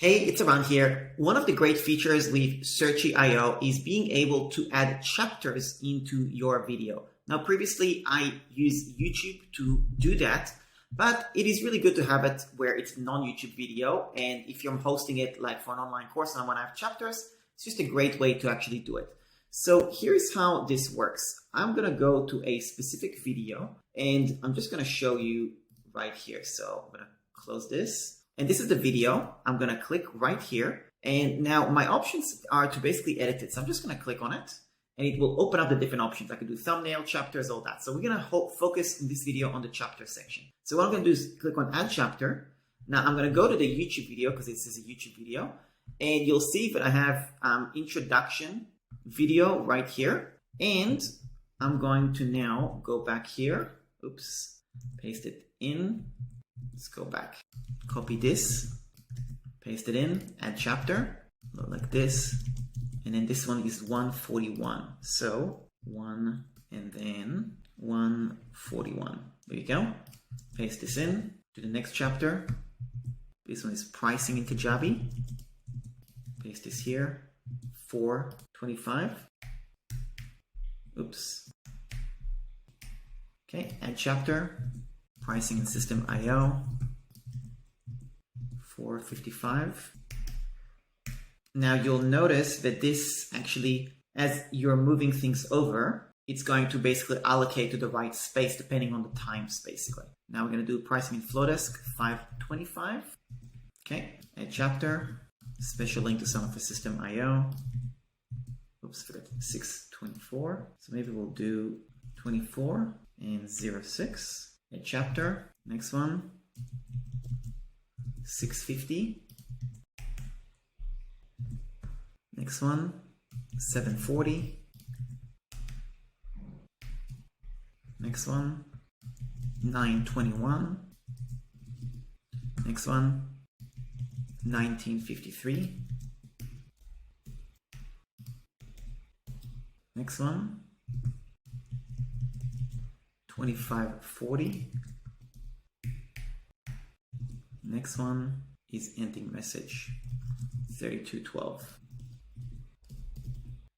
Hey, it's around here. One of the great features with searchie.io is being able to add chapters into your video. Now, previously I used YouTube to do that, but it is really good to have it where it's non-YouTube video. And if you're hosting it like for an online course and I want to have chapters, it's just a great way to actually do it. So here's how this works. I'm going to go to a specific video and I'm just going to show you right here. So I'm going to close this. And this is the video. I'm going to click right here. And now my options are to basically edit it. So I'm just going to click on it and it will open up the different options. I can do thumbnail, chapters, all that. So we're going to focus in this video on the chapter section. So what I'm going to do is click on add chapter. Now I'm going to go to the YouTube video because this is a YouTube video. And you'll see that I have introduction video right here. And I'm going to now go back here. Oops, paste it in. Let's go back. Copy this, paste it in, add chapter, like this. And then this one is 141. So 1 and then 141. There you go. Paste this in to the next chapter. This one is pricing in Kajabi. Paste this here, 425. Oops. Okay, add chapter, pricing in System.io, 455. Now you'll notice that this actually, as you're moving things over, it's going to basically allocate to the right space depending on the times basically. Now we're going to do pricing in Flowdesk, 525. Okay, add chapter, special link to someone for System.io. Oops, forgot 624. So maybe we'll do 24 and 06. A chapter, next one, 650. Next one, 740. Next one, 921. Next one, 1953. Next one, 2540. Next one is ending message, 3212.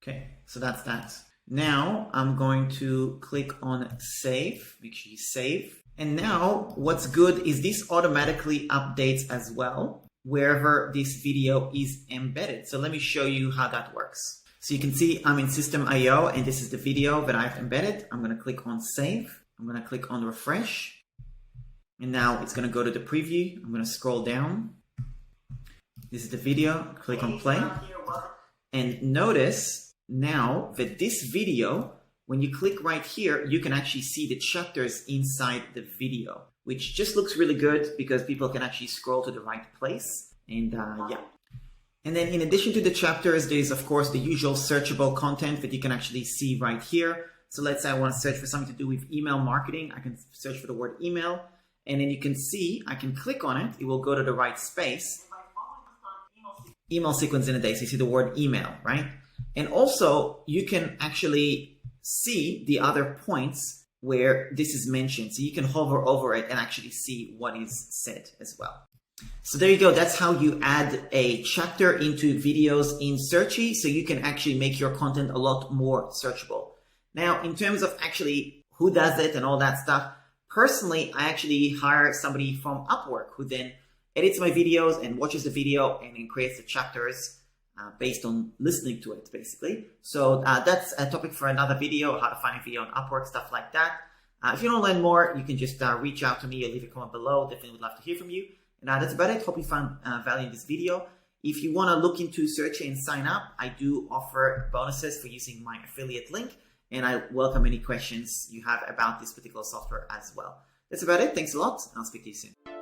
Okay, so that's that. Now I'm going to click on save. Make sure you save. And now what's good is this automatically updates as well wherever this video is embedded. So let me show you how that works. So you can see I'm in System.io and this is the video that I've embedded. I'm going to click on save. I'm going to click on refresh. And now it's going to go to the preview. I'm going to scroll down. This is the video. Click on play. And notice now that this video, when you click right here, you can actually see the chapters inside the video, which just looks really good because people can actually scroll to the right place. And yeah. And then in addition to the chapters, there's of course the usual searchable content that you can actually see right here. So let's say I want to search for something to do with email marketing. I can search for the word email. And then you can see, I can click on it. It will go to the right space. Email sequence in a day. So you see the word email, right? And also you can actually see the other points where this is mentioned. So you can hover over it and actually see what is said as well. So there you go. That's how you add a chapter into videos in Searchie. So you can actually make your content a lot more searchable. Now, in terms of actually who does it and all that stuff, personally, I actually hire somebody from Upwork who then edits my videos and watches the video and then creates the chapters based on listening to it, basically. So that's a topic for another video, how to find a video on Upwork, stuff like that. If you want to learn more, you can just reach out to me or leave a comment below. Definitely would love to hear from you. And that's about it. Hope you found value in this video. If you want to look into Searchie and sign up, I do offer bonuses for using my affiliate link. And I welcome any questions you have about this particular software as well. That's about it. Thanks a lot, and I'll speak to you soon.